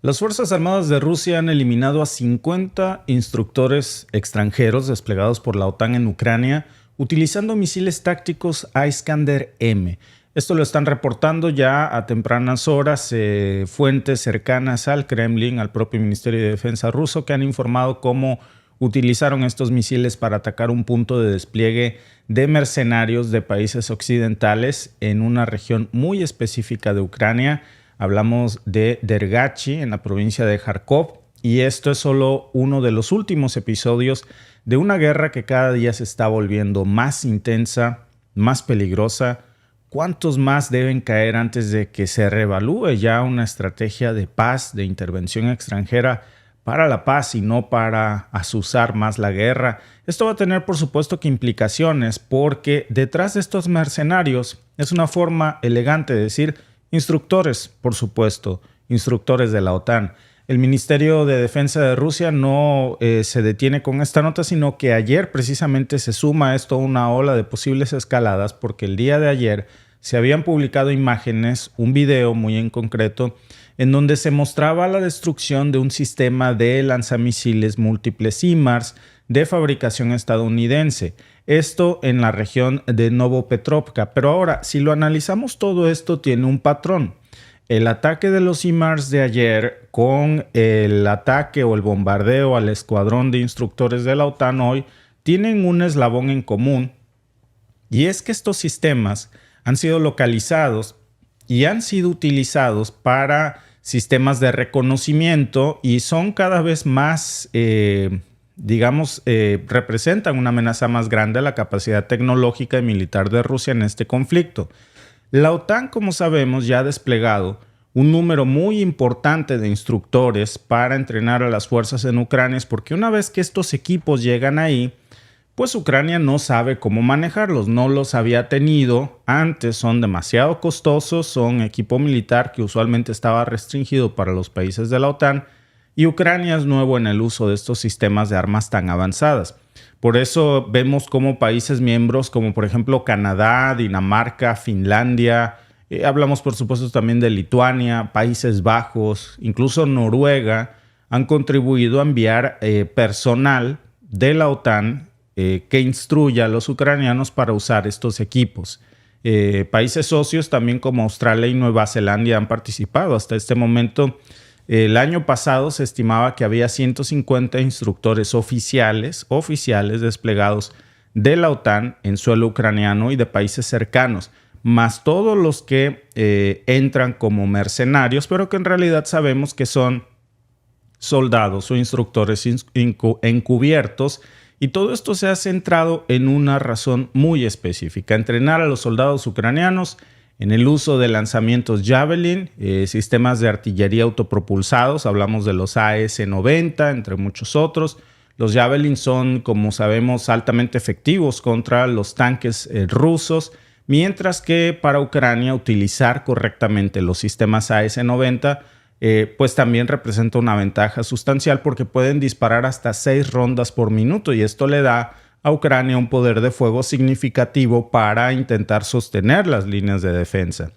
Las Fuerzas Armadas de Rusia han eliminado a 50 instructores extranjeros desplegados por la OTAN en Ucrania utilizando misiles tácticos Iskander-M. Esto lo están reportando ya a tempranas horas fuentes cercanas al Kremlin, al propio Ministerio de Defensa ruso, que han informado cómo utilizaron estos misiles para atacar un punto de despliegue de mercenarios de países occidentales en una región muy específica de Ucrania. Hablamos de Dergachi, en la provincia de Kharkov, y esto es solo uno de los últimos episodios de una guerra que cada día se está volviendo más intensa, más peligrosa. ¿Cuántos más deben caer antes de que se reevalúe ya una estrategia de paz, de intervención extranjera para la paz y no para azuzar más la guerra? Esto va a tener, por supuesto, que implicaciones, porque detrás de estos mercenarios es una forma elegante de decir instructores, por supuesto, instructores de la OTAN. El Ministerio de Defensa de Rusia no se detiene con esta nota, sino que ayer precisamente se suma a esto una ola de posibles escaladas, porque el día de ayer se habían publicado imágenes, un video muy en concreto, en donde se mostraba la destrucción de un sistema de lanzamisiles múltiples HIMARS de fabricación estadounidense. Esto en la región de Novopetrovka. Pero ahora, si lo analizamos, todo esto tiene un patrón. El ataque de los HIMARS de ayer con el ataque o el bombardeo al escuadrón de instructores de la OTAN hoy tienen un eslabón en común, y es que estos sistemas han sido localizados y han sido utilizados para sistemas de reconocimiento y son cada vez más, representan una amenaza más grande a la capacidad tecnológica y militar de Rusia en este conflicto. La OTAN, como sabemos, ya ha desplegado un número muy importante de instructores para entrenar a las fuerzas en Ucrania, porque una vez que estos equipos llegan ahí, pues Ucrania no sabe cómo manejarlos, no los había tenido antes, son demasiado costosos, son equipo militar que usualmente estaba restringido para los países de la OTAN, y Ucrania es nuevo en el uso de estos sistemas de armas tan avanzadas. Por eso vemos como países miembros como por ejemplo Canadá, Dinamarca, Finlandia, hablamos por supuesto también de Lituania, Países Bajos, incluso Noruega, han contribuido a enviar personal de la OTAN que instruya a los ucranianos para usar estos equipos. Países socios también como Australia y Nueva Zelanda han participado. Hasta este momento, el año pasado se estimaba que había 150 instructores oficiales desplegados de la OTAN en suelo ucraniano y de países cercanos, más todos los que entran como mercenarios, pero que en realidad sabemos que son soldados o instructores encubiertos. Y todo esto se ha centrado en una razón muy específica: entrenar a los soldados ucranianos en el uso de lanzamientos Javelin, sistemas de artillería autopropulsados, hablamos de los AS-90, entre muchos otros. Los Javelin son, como sabemos, altamente efectivos contra los tanques rusos, mientras que para Ucrania utilizar correctamente los sistemas AS-90 pues también representa una ventaja sustancial, porque pueden disparar hasta 6 rondas por minuto, y esto le da a Ucrania un poder de fuego significativo para intentar sostener las líneas de defensa.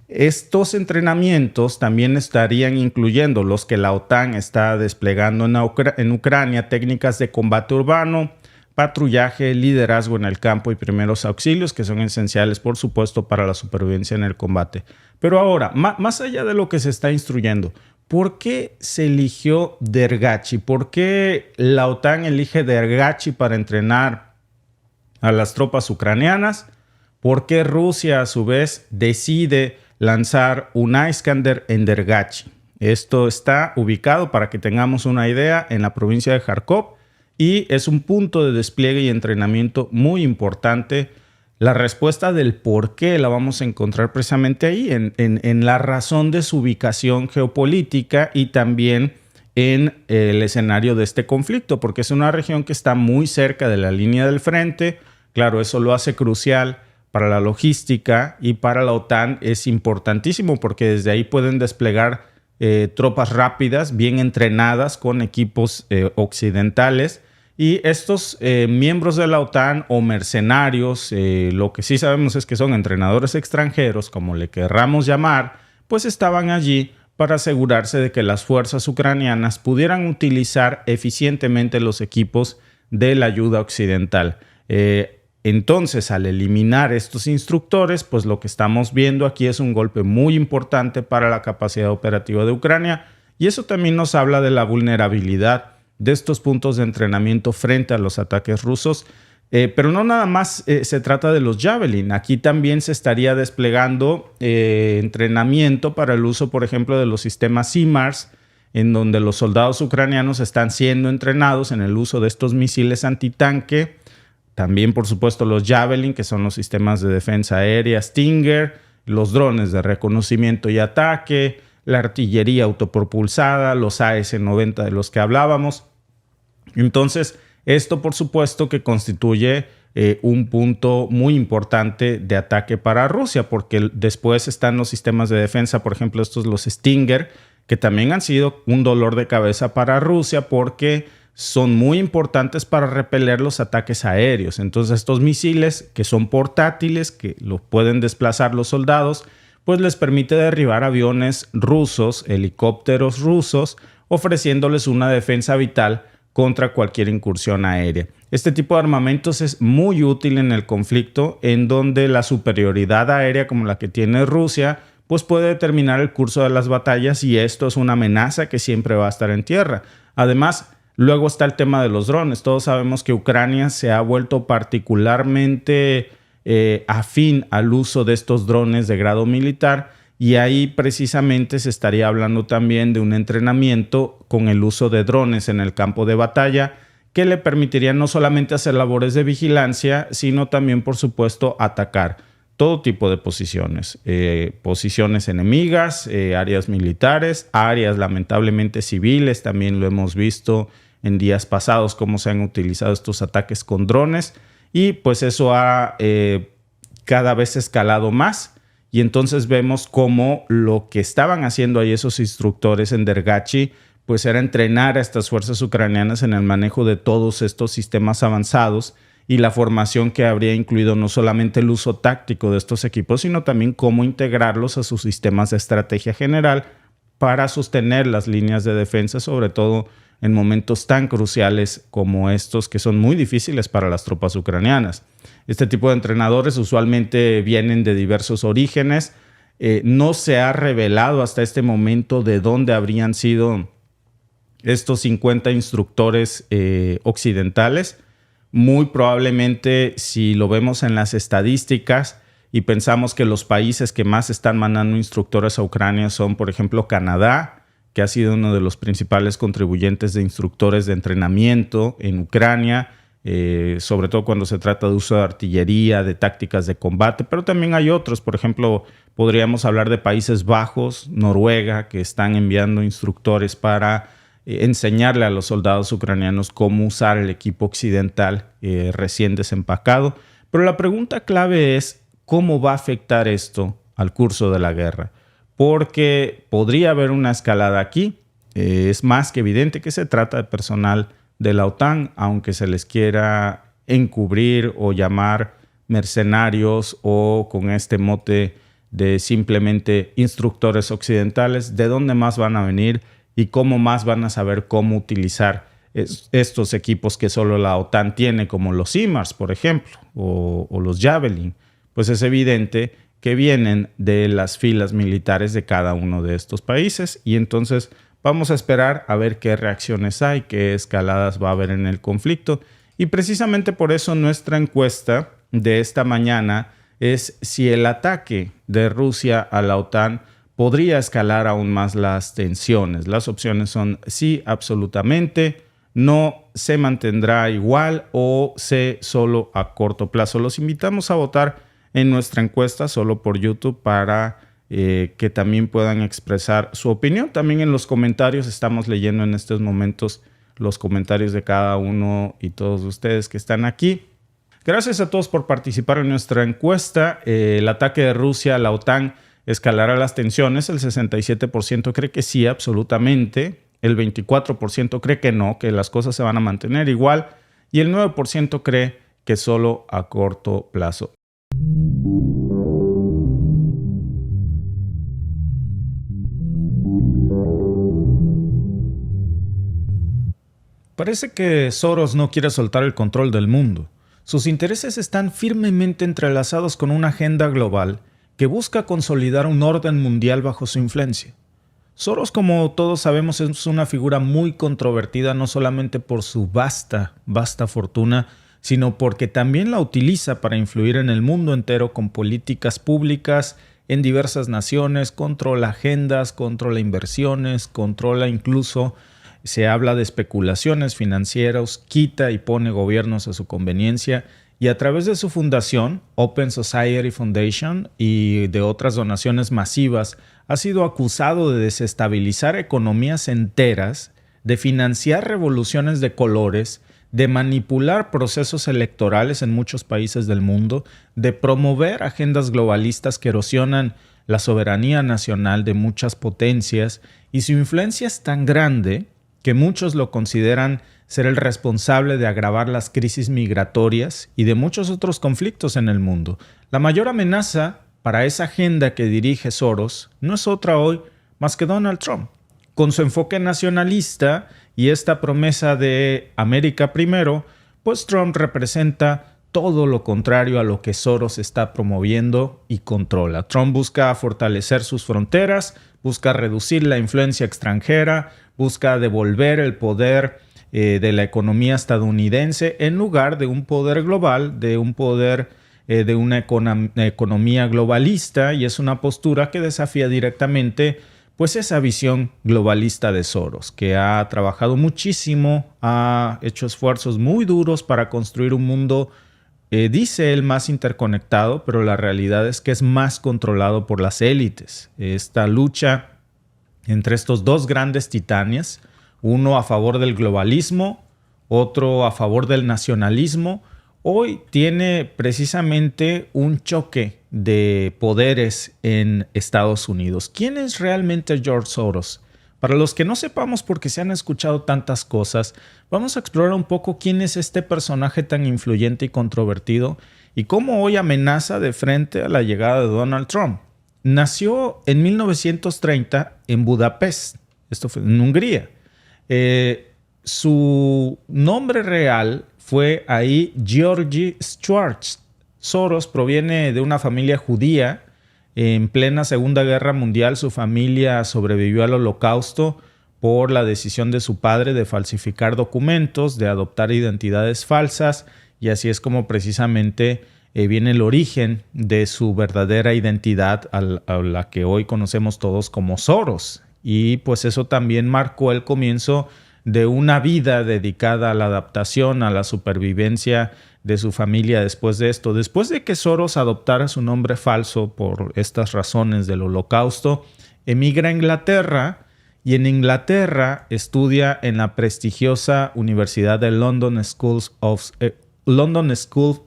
Estos entrenamientos también estarían incluyendo los que la OTAN está desplegando en Ucrania: técnicas de combate urbano, patrullaje, liderazgo en el campo y primeros auxilios, que son esenciales, por supuesto, para la supervivencia en el combate. Pero ahora, más allá de lo que se está instruyendo, ¿por qué se eligió Dergachi? ¿Por qué la OTAN elige Dergachi para entrenar a las tropas ucranianas? ¿Por qué Rusia, a su vez, decide lanzar un Iskander en Dergachi? Esto está ubicado, para que tengamos una idea, en la provincia de Kharkov, y es un punto de despliegue y entrenamiento muy importante. La respuesta del por qué la vamos a encontrar precisamente ahí, en la razón de su ubicación geopolítica y también en el escenario de este conflicto, porque es una región que está muy cerca de la línea del frente. Claro, eso lo hace crucial para la logística, y para la OTAN es importantísimo porque desde ahí pueden desplegar tropas rápidas, bien entrenadas, con equipos occidentales. Y estos miembros de la OTAN o mercenarios, lo que sí sabemos es que son entrenadores extranjeros, como le querramos llamar, pues estaban allí para asegurarse de que las fuerzas ucranianas pudieran utilizar eficientemente los equipos de la ayuda occidental. Entonces, al eliminar estos instructores, pues lo que estamos viendo aquí es un golpe muy importante para la capacidad operativa de Ucrania, y eso también nos habla de la vulnerabilidad de estos puntos de entrenamiento frente a los ataques rusos. Pero no nada más se trata de los Javelin. Aquí también se estaría desplegando entrenamiento para el uso, por ejemplo, de los sistemas HIMARS, en donde los soldados ucranianos están siendo entrenados en el uso de estos misiles antitanque. También, por supuesto, los Javelin, que son los sistemas de defensa aérea Stinger, los drones de reconocimiento y ataque, la artillería autopropulsada, los AS-90 de los que hablábamos. Entonces, esto, por supuesto, que constituye un punto muy importante de ataque para Rusia, porque después están los sistemas de defensa, por ejemplo, estos los Stinger, que también han sido un dolor de cabeza para Rusia porque son muy importantes para repeler los ataques aéreos. Entonces, estos misiles, que son portátiles, que los pueden desplazar los soldados, pues les permite derribar aviones rusos, helicópteros rusos, ofreciéndoles una defensa vital contra cualquier incursión aérea. Este tipo de armamentos es muy útil en el conflicto, en donde la superioridad aérea como la que tiene Rusia pues puede determinar el curso de las batallas, y esto es una amenaza que siempre va a estar en tierra. Además, luego está el tema de los drones. Todos sabemos que Ucrania se ha vuelto particularmente afín al uso de estos drones de grado militar, y ahí precisamente se estaría hablando también de un entrenamiento con el uso de drones en el campo de batalla que le permitiría no solamente hacer labores de vigilancia, sino también, por supuesto, atacar todo tipo de posiciones. Posiciones enemigas, áreas militares, áreas lamentablemente civiles. También lo hemos visto en días pasados cómo se han utilizado estos ataques con drones, y pues eso ha cada vez escalado más. Y entonces vemos cómo lo que estaban haciendo ahí esos instructores en Dergachi pues era entrenar a estas fuerzas ucranianas en el manejo de todos estos sistemas avanzados, y la formación que habría incluido no solamente el uso táctico de estos equipos, sino también cómo integrarlos a sus sistemas de estrategia general para sostener las líneas de defensa, sobre todo en momentos tan cruciales como estos, que son muy difíciles para las tropas ucranianas. Este tipo de entrenadores usualmente vienen de diversos orígenes. No se ha revelado hasta este momento de dónde habrían sido estos 50 instructores occidentales. Muy probablemente, si lo vemos en las estadísticas y pensamos que los países que más están mandando instructores a Ucrania son, por ejemplo, Canadá, que ha sido uno de los principales contribuyentes de instructores de entrenamiento en Ucrania, sobre todo cuando se trata de uso de artillería, de tácticas de combate, pero también hay otros. Por ejemplo, podríamos hablar de Países Bajos, Noruega, que están enviando instructores para enseñarle a los soldados ucranianos cómo usar el equipo occidental recién desempacado. Pero la pregunta clave es cómo va a afectar esto al curso de la guerra, porque podría haber una escalada aquí. Es más que evidente que se trata de personal de la OTAN, aunque se les quiera encubrir o llamar mercenarios o con este mote de simplemente instructores occidentales. ¿De dónde más van a venir y cómo más van a saber cómo utilizar estos equipos que solo la OTAN tiene, como los HIMARS, por ejemplo, o los Javelin? Pues es evidente que vienen de las filas militares de cada uno de estos países, y entonces vamos a esperar a ver qué reacciones hay, qué escaladas va a haber en el conflicto. Y precisamente por eso nuestra encuesta de esta mañana es si el ataque de Rusia a la OTAN podría escalar aún más las tensiones. Las opciones son sí, absolutamente; no, se mantendrá igual; o C, solo a corto plazo. Los invitamos a votar en nuestra encuesta solo por YouTube para que también puedan expresar su opinión. También en los comentarios estamos leyendo en estos momentos los comentarios de cada uno y todos ustedes que están aquí. Gracias a todos por participar en nuestra encuesta. El ataque de Rusia a la OTAN escalará las tensiones. El 67% cree que sí, absolutamente. El 24% cree que no, que las cosas se van a mantener igual. Y el 9% cree que solo a corto plazo. Parece que Soros no quiere soltar el control del mundo. Sus intereses están firmemente entrelazados con una agenda global que busca consolidar un orden mundial bajo su influencia. Soros, como todos sabemos, es una figura muy controvertida no solamente por su vasta fortuna, sino porque también la utiliza para influir en el mundo entero con políticas públicas en diversas naciones, controla agendas, controla inversiones, controla incluso, se habla de especulaciones financieras, quita y pone gobiernos a su conveniencia y a través de su fundación, Open Society Foundation, y de otras donaciones masivas, ha sido acusado de desestabilizar economías enteras, de financiar revoluciones de colores, de manipular procesos electorales en muchos países del mundo, de promover agendas globalistas que erosionan la soberanía nacional de muchas potencias, y su influencia es tan grande que muchos lo consideran ser el responsable de agravar las crisis migratorias y de muchos otros conflictos en el mundo. La mayor amenaza para esa agenda que dirige Soros no es otra hoy más que Donald Trump. Con su enfoque nacionalista y esta promesa de América primero, pues Trump representa todo lo contrario a lo que Soros está promoviendo y controla. Trump busca fortalecer sus fronteras, busca reducir la influencia extranjera, busca devolver el poder de la economía estadounidense en lugar de un poder global, de un poder de una economía globalista, y es una postura que desafía directamente pues esa visión globalista de Soros, que ha trabajado muchísimo, ha hecho esfuerzos muy duros para construir un mundo, dice él, más interconectado, pero la realidad es que es más controlado por las élites. Esta lucha entre estos dos grandes titanes, uno a favor del globalismo, otro a favor del nacionalismo, hoy tiene precisamente un choque de poderes en Estados Unidos. ¿Quién es realmente George Soros? Para los que no sepamos porque se han escuchado tantas cosas, vamos a explorar un poco quién es este personaje tan influyente y controvertido y cómo hoy amenaza de frente a la llegada de Donald Trump. Nació en 1930 en Budapest, esto fue en Hungría. Su nombre real fue ahí Georgi Schwartz. Soros proviene de una familia judía. En plena Segunda Guerra Mundial, su familia sobrevivió al Holocausto por la decisión de su padre de falsificar documentos, de adoptar identidades falsas, y así es como precisamente viene el origen de su verdadera identidad a la que hoy conocemos todos como Soros. Y pues eso también marcó el comienzo de una vida dedicada a la adaptación, a la supervivencia de su familia después de esto. Después de que Soros adoptara su nombre falso por estas razones del Holocausto, emigra a Inglaterra y en Inglaterra estudia en la prestigiosa Universidad de London School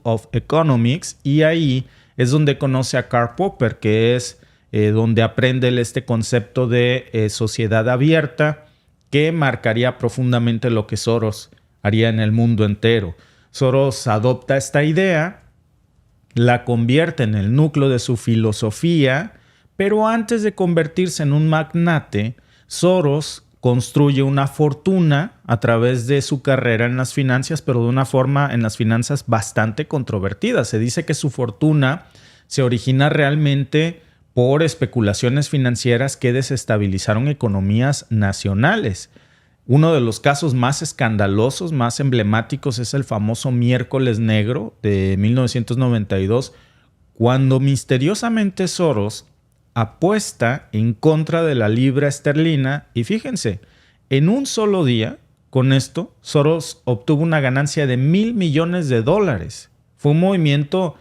of Economics, y ahí es donde conoce a Karl Popper, que es donde aprende este concepto de sociedad abierta, que marcaría profundamente lo que Soros haría en el mundo entero. Soros adopta esta idea, la convierte en el núcleo de su filosofía, pero antes de convertirse en un magnate, Soros construye una fortuna a través de su carrera en las finanzas, pero de una forma en las finanzas bastante controvertida. Se dice que su fortuna se origina realmente por especulaciones financieras que desestabilizaron economías nacionales. Uno de los casos más escandalosos, más emblemáticos, es el famoso Miércoles Negro de 1992, cuando misteriosamente Soros apuesta en contra de la libra esterlina y fíjense, en un solo día, con esto, Soros obtuvo una ganancia de $1,000 millones. Fue un movimiento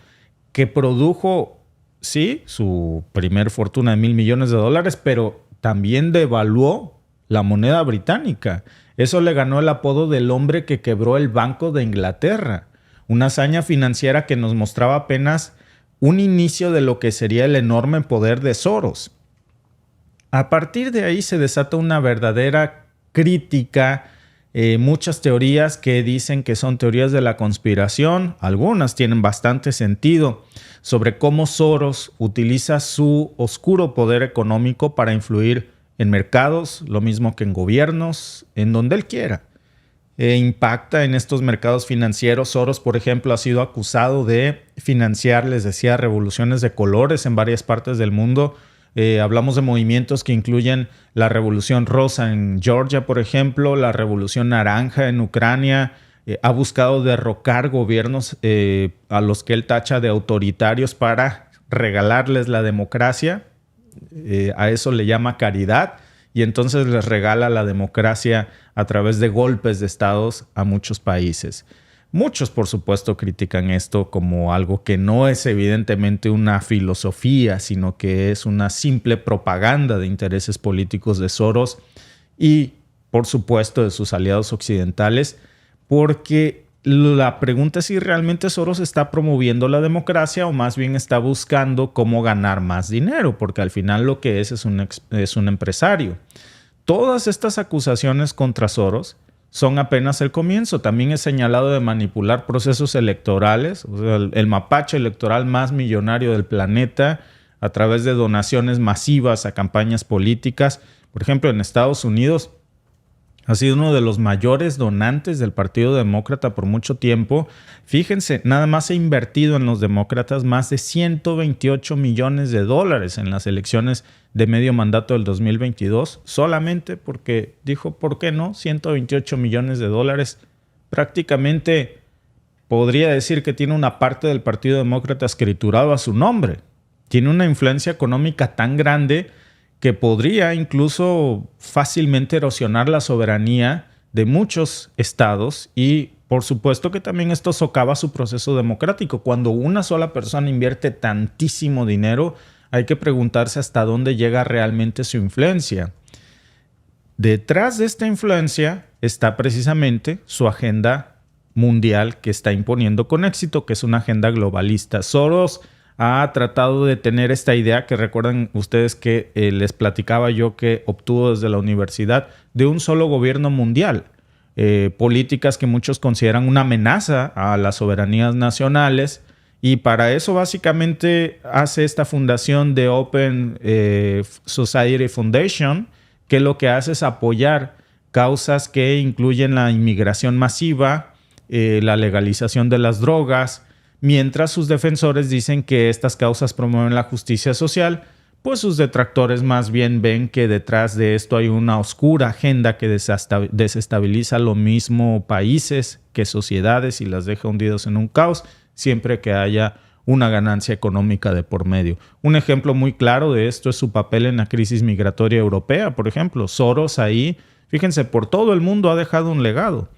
que produjo, sí, su primer fortuna de $1,000 millones, pero también devaluó la moneda británica. Eso le ganó el apodo del hombre que quebró el Banco de Inglaterra. Una hazaña financiera que nos mostraba apenas un inicio de lo que sería el enorme poder de Soros. A partir de ahí se desata una verdadera crítica, muchas teorías que dicen que son teorías de la conspiración, algunas tienen bastante sentido, sobre cómo Soros utiliza su oscuro poder económico para influir en mercados, lo mismo que en gobiernos, en donde él quiera. impacta en estos mercados financieros. Soros, por ejemplo, ha sido acusado de financiar, les decía, revoluciones de colores en varias partes del mundo. Hablamos de movimientos que incluyen la Revolución Rosa en Georgia, por ejemplo, la Revolución Naranja en Ucrania. Ha buscado derrocar gobiernos a los que él tacha de autoritarios para regalarles la democracia. A eso le llama caridad. Y entonces les regala la democracia a través de golpes de estados a muchos países. Muchos, por supuesto, critican esto como algo que no es evidentemente una filosofía, sino que es una simple propaganda de intereses políticos de Soros y, por supuesto, de sus aliados occidentales, porque la pregunta es si realmente Soros está promoviendo la democracia o más bien está buscando cómo ganar más dinero, porque al final lo que es un empresario. Todas estas acusaciones contra Soros son apenas el comienzo. También es señalado de manipular procesos electorales, o sea, el mapache electoral más millonario del planeta, a través de donaciones masivas a campañas políticas. Por ejemplo, en Estados Unidos ha sido uno de los mayores donantes del Partido Demócrata por mucho tiempo. Fíjense, nada más ha invertido en los demócratas más de $128 millones en las elecciones de medio mandato del 2022, solamente porque dijo, ¿por qué no? $128 millones. Prácticamente podría decir que tiene una parte del Partido Demócrata escriturado a su nombre. Tiene una influencia económica tan grande que podría incluso fácilmente erosionar la soberanía de muchos estados y por supuesto que también esto socava su proceso democrático. Cuando una sola persona invierte tantísimo dinero, hay que preguntarse hasta dónde llega realmente su influencia. Detrás de esta influencia está precisamente su agenda mundial que está imponiendo con éxito, que es una agenda globalista. Soros ha tratado de tener esta idea que recuerdan ustedes que les platicaba yo que obtuvo desde la universidad de un solo gobierno mundial. Políticas que muchos consideran una amenaza a las soberanías nacionales y para eso básicamente hace esta fundación de Open Society Foundation que lo que hace es apoyar causas que incluyen la inmigración masiva, la legalización de las drogas, mientras sus defensores dicen que estas causas promueven la justicia social, pues sus detractores más bien ven que detrás de esto hay una oscura agenda que desestabiliza lo mismo países que sociedades y las deja hundidos en un caos, siempre que haya una ganancia económica de por medio. Un ejemplo muy claro de esto es su papel en la crisis migratoria europea, por ejemplo. Soros ahí, fíjense, por todo el mundo ha dejado un legado.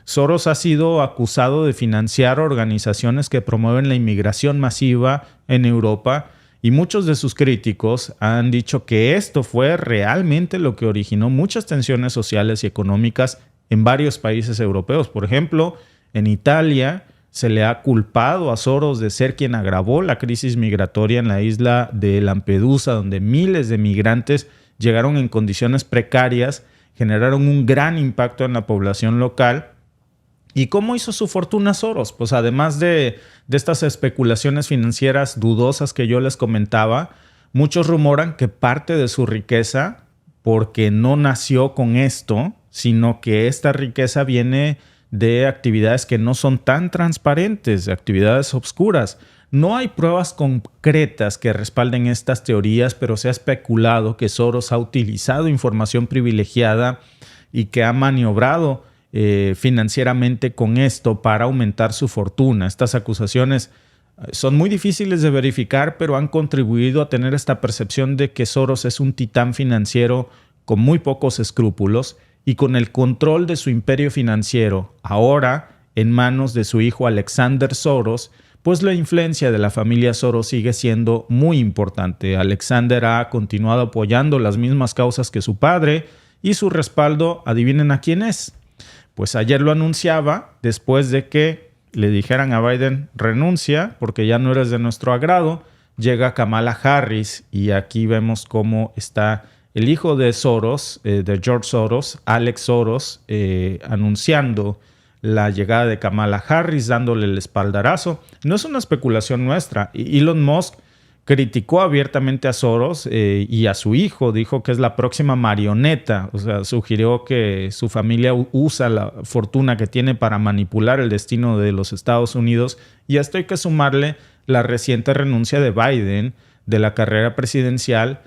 Soros ha sido acusado de financiar organizaciones que promueven la inmigración masiva en Europa y muchos de sus críticos han dicho que esto fue realmente lo que originó muchas tensiones sociales y económicas en varios países europeos. Por ejemplo, en Italia se le ha culpado a Soros de ser quien agravó la crisis migratoria en la isla de Lampedusa, donde miles de migrantes llegaron en condiciones precarias, generaron un gran impacto en la población local. ¿Y cómo hizo su fortuna Soros? Pues además de estas especulaciones financieras dudosas que yo les comentaba, muchos rumoran que parte de su riqueza, porque no nació con esto, sino que esta riqueza viene de actividades que no son tan transparentes, de actividades obscuras. No hay pruebas concretas que respalden estas teorías, pero se ha especulado que Soros ha utilizado información privilegiada y que ha maniobrado financieramente con esto para aumentar su fortuna. Estas acusaciones son muy difíciles de verificar, pero han contribuido a tener esta percepción de que Soros es un titán financiero con muy pocos escrúpulos y con el control de su imperio financiero ahora en manos de su hijo Alexander Soros, pues la influencia de la familia Soros sigue siendo muy importante. Alexander ha continuado apoyando las mismas causas que su padre y su respaldo, adivinen a quién es. Pues ayer lo anunciaba después de que le dijeran a Biden renuncia porque ya no eres de nuestro agrado. Llega Kamala Harris y aquí vemos cómo está el hijo de Soros, de George Soros, Alex Soros, anunciando la llegada de Kamala Harris, dándole el espaldarazo. No es una especulación nuestra. Elon Musk, criticó abiertamente a Soros y a su hijo. Dijo que es la próxima marioneta. O sea, sugirió que su familia usa la fortuna que tiene para manipular el destino de los Estados Unidos. Y a esto hay que sumarle la reciente renuncia de Biden de la carrera presidencial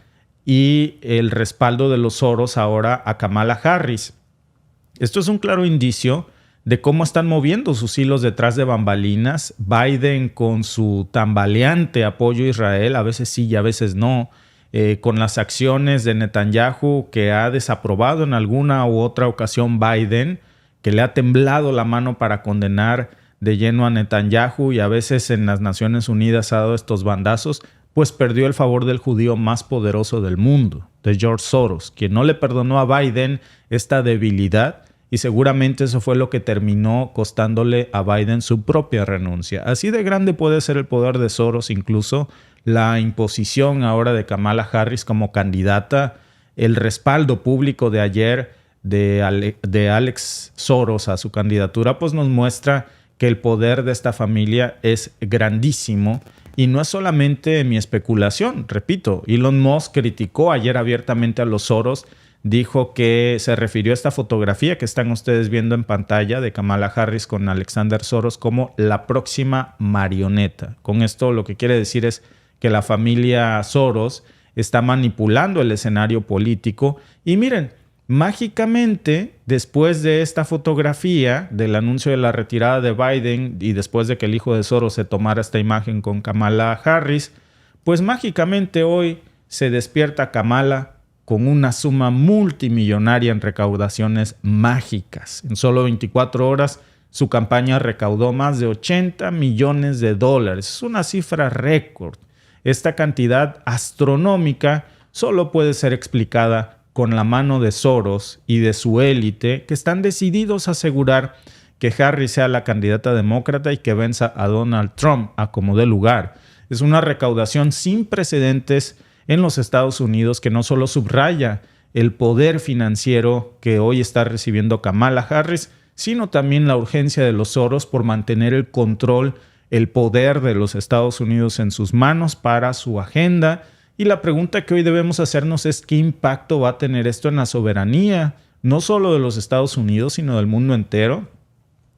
y el respaldo de los Soros ahora a Kamala Harris. Esto es un claro indicio de cómo están moviendo sus hilos detrás de bambalinas. Biden con su tambaleante apoyo a Israel, a veces sí y a veces no, con las acciones de Netanyahu que ha desaprobado en alguna u otra ocasión Biden, que le ha temblado la mano para condenar de lleno a Netanyahu y a veces en las Naciones Unidas ha dado estos bandazos, pues perdió el favor del judío más poderoso del mundo, de George Soros, quien no le perdonó a Biden esta debilidad. Y seguramente eso fue lo que terminó costándole a Biden su propia renuncia. Así de grande puede ser el poder de Soros, incluso la imposición ahora de Kamala Harris como candidata, el respaldo público de ayer de Alex Soros a su candidatura, pues nos muestra que el poder de esta familia es grandísimo. Y no es solamente mi especulación, repito, Elon Musk criticó ayer abiertamente a los Soros. Dijo que se refirió a esta fotografía que están ustedes viendo en pantalla de Kamala Harris con Alexander Soros como la próxima marioneta. Con esto lo que quiere decir es que la familia Soros está manipulando el escenario político. Y miren, mágicamente, después de esta fotografía, del anuncio de la retirada de Biden y después de que el hijo de Soros se tomara esta imagen con Kamala Harris, pues mágicamente hoy se despierta Kamala con una suma multimillonaria en recaudaciones mágicas. En solo 24 horas, su campaña recaudó más de $80 millones. Es una cifra récord. Esta cantidad astronómica solo puede ser explicada con la mano de Soros y de su élite, que están decididos a asegurar que Harris sea la candidata demócrata y que venza a Donald Trump a como dé lugar. Es una recaudación sin precedentes en los Estados Unidos que no solo subraya el poder financiero que hoy está recibiendo Kamala Harris, sino también la urgencia de los Soros por mantener el control, el poder de los Estados Unidos en sus manos para su agenda. Y la pregunta que hoy debemos hacernos es ¿qué impacto va a tener esto en la soberanía, no solo de los Estados Unidos, sino del mundo entero?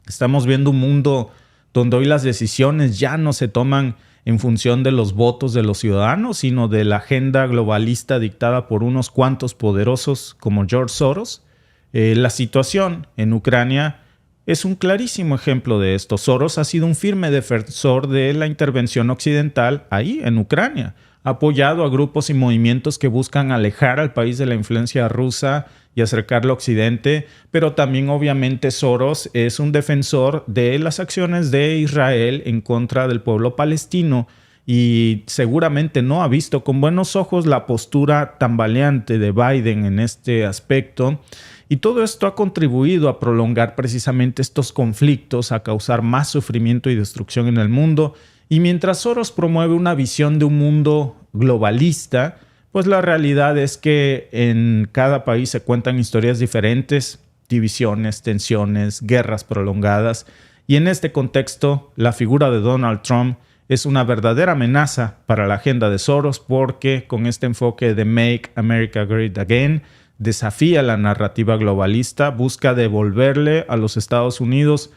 Estamos viendo un mundo donde hoy las decisiones ya no se toman en función de los votos de los ciudadanos, sino de la agenda globalista dictada por unos cuantos poderosos como George Soros. La situación en Ucrania es un clarísimo ejemplo de esto. Soros ha sido un firme defensor de la intervención occidental ahí en Ucrania, ha apoyado a grupos y movimientos que buscan alejar al país de la influencia rusa y acercarlo a Occidente, pero también obviamente Soros es un defensor de las acciones de Israel en contra del pueblo palestino y seguramente no ha visto con buenos ojos la postura tambaleante de Biden en este aspecto. Y todo esto ha contribuido a prolongar precisamente estos conflictos, a causar más sufrimiento y destrucción en el mundo. Y mientras Soros promueve una visión de un mundo globalista, pues la realidad es que en cada país se cuentan historias diferentes, divisiones, tensiones, guerras prolongadas. Y en este contexto, la figura de Donald Trump es una verdadera amenaza para la agenda de Soros porque con este enfoque de Make America Great Again, desafía la narrativa globalista, busca devolverle a los Estados Unidos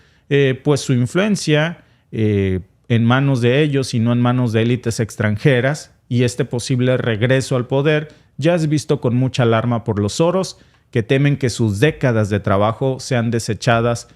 pues su influencia en manos de ellos y no en manos de élites extranjeras. Y este posible regreso al poder ya es visto con mucha alarma por los Soros, que temen que sus décadas de trabajo sean desechadas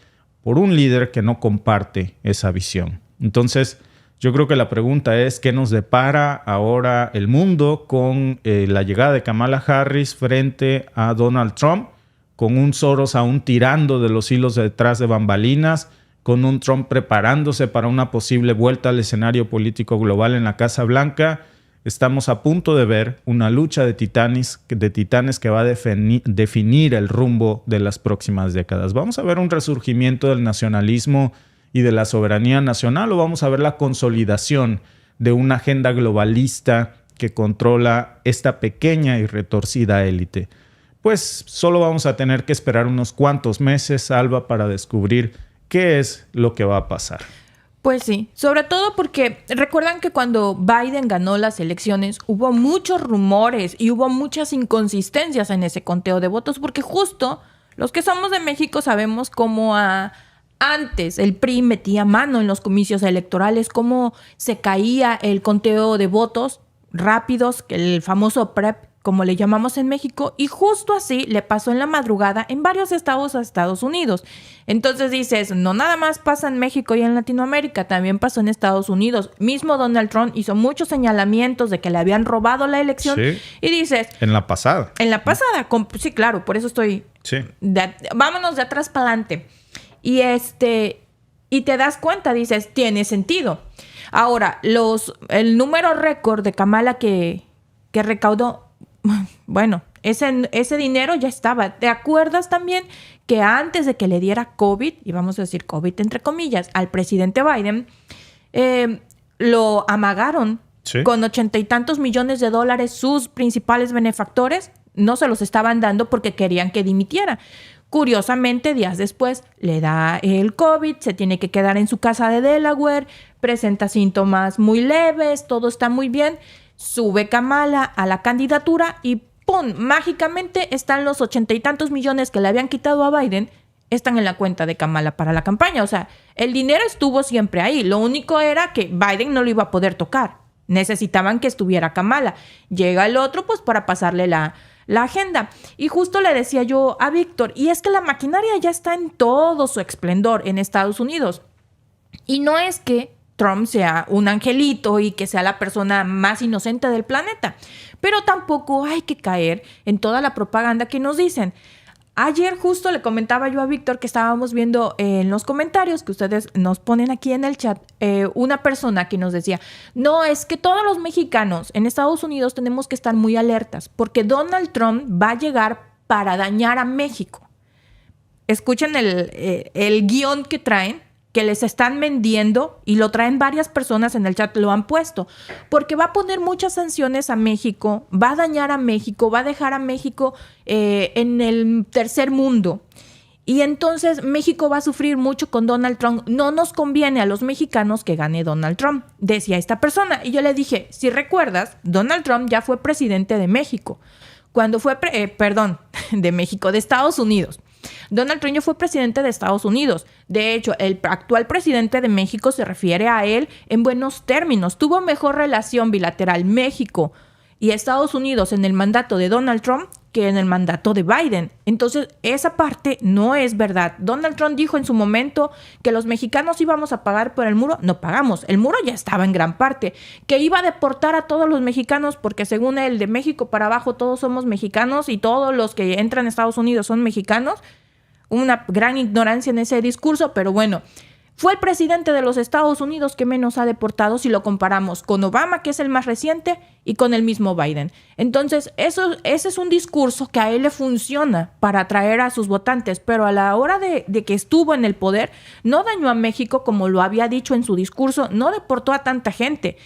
por un líder que no comparte esa visión. Entonces, yo creo que la pregunta es ¿qué nos depara ahora el mundo con la llegada de Kamala Harris frente a Donald Trump, con un Soros aún tirando de los hilos detrás de bambalinas, con un Trump preparándose para una posible vuelta al escenario político global en la Casa Blanca? Estamos a punto de ver una lucha de titanes que va a definir el rumbo de las próximas décadas. ¿Vamos a ver un resurgimiento del nacionalismo y de la soberanía nacional o vamos a ver la consolidación de una agenda globalista que controla esta pequeña y retorcida élite? Pues solo vamos a tener que esperar unos cuantos meses, Alba, para descubrir qué es lo que va a pasar. Pues sí, sobre todo porque recuerdan que cuando Biden ganó las elecciones hubo muchos rumores y hubo muchas inconsistencias en ese conteo de votos, porque justo los que somos de México sabemos cómo antes el PRI metía mano en los comicios electorales, cómo se caía el conteo de votos rápidos, el famoso PREP, como le llamamos en México, y justo así le pasó en la madrugada en varios estados a Estados Unidos. Entonces dices, no nada más pasa en México y en Latinoamérica, también pasó en Estados Unidos. Mismo Donald Trump hizo muchos señalamientos de que le habían robado la elección. Sí. Y dices... En la pasada. Sí, claro, por eso estoy... Sí. Vámonos de atrás para adelante. Y te das cuenta, dices, tiene sentido. Ahora, el número récord de Kamala que recaudó, bueno, ese dinero ya estaba. ¿Te acuerdas también que antes de que le diera COVID, y vamos a decir COVID entre comillas, al presidente Biden, lo amagaron con 80 y tantos millones de dólares? Sus principales benefactores no se los estaban dando porque querían que dimitiera. Curiosamente, días después le da el COVID, se tiene que quedar en su casa de Delaware, presenta síntomas muy leves, todo está muy bien. Sube Kamala a la candidatura y ¡pum! Mágicamente están los 80 y tantos millones que le habían quitado a Biden, están en la cuenta de Kamala para la campaña. O sea, el dinero estuvo siempre ahí. Lo único era que Biden no lo iba a poder tocar. Necesitaban que estuviera Kamala. Llega el otro pues para pasarle la agenda. Y justo le decía yo a Víctor, y es que la maquinaria ya está en todo su esplendor en Estados Unidos. Y no es que Trump sea un angelito y que sea la persona más inocente del planeta, pero tampoco hay que caer en toda la propaganda que nos dicen. Ayer justo le comentaba yo a Víctor que estábamos viendo en los comentarios que ustedes nos ponen aquí en el chat, una persona que nos decía, no, es que todos los mexicanos en Estados Unidos tenemos que estar muy alertas porque Donald Trump va a llegar para dañar a México. Escuchen el guión que traen, que les están vendiendo, y lo traen varias personas en el chat, lo han puesto, porque va a poner muchas sanciones a México, va a dañar a México, va a dejar a México en el tercer mundo. Y entonces México va a sufrir mucho con Donald Trump. No nos conviene a los mexicanos que gane Donald Trump, decía esta persona. Y yo le dije, si recuerdas, Donald Trump ya fue presidente de México. Cuando fue, de México, de Estados Unidos. Donald Trump ya fue presidente de Estados Unidos. De hecho, el actual presidente de México se refiere a él en buenos términos. Tuvo mejor relación bilateral México y Estados Unidos en el mandato de Donald Trump que en el mandato de Biden. Entonces, esa parte no es verdad. Donald Trump dijo en su momento que los mexicanos íbamos a pagar por el muro. No pagamos. El muro ya estaba en gran parte. Que iba a deportar a todos los mexicanos porque según él, de México para abajo todos somos mexicanos y todos los que entran a Estados Unidos son mexicanos. Una gran ignorancia en ese discurso, pero bueno. Fue el presidente de los Estados Unidos que menos ha deportado si lo comparamos con Obama, que es el más reciente, y con el mismo Biden. Entonces, ese es un discurso que a él le funciona para atraer a sus votantes, pero a la hora de que estuvo en el poder, no dañó a México como lo había dicho en su discurso, no deportó a tanta gente.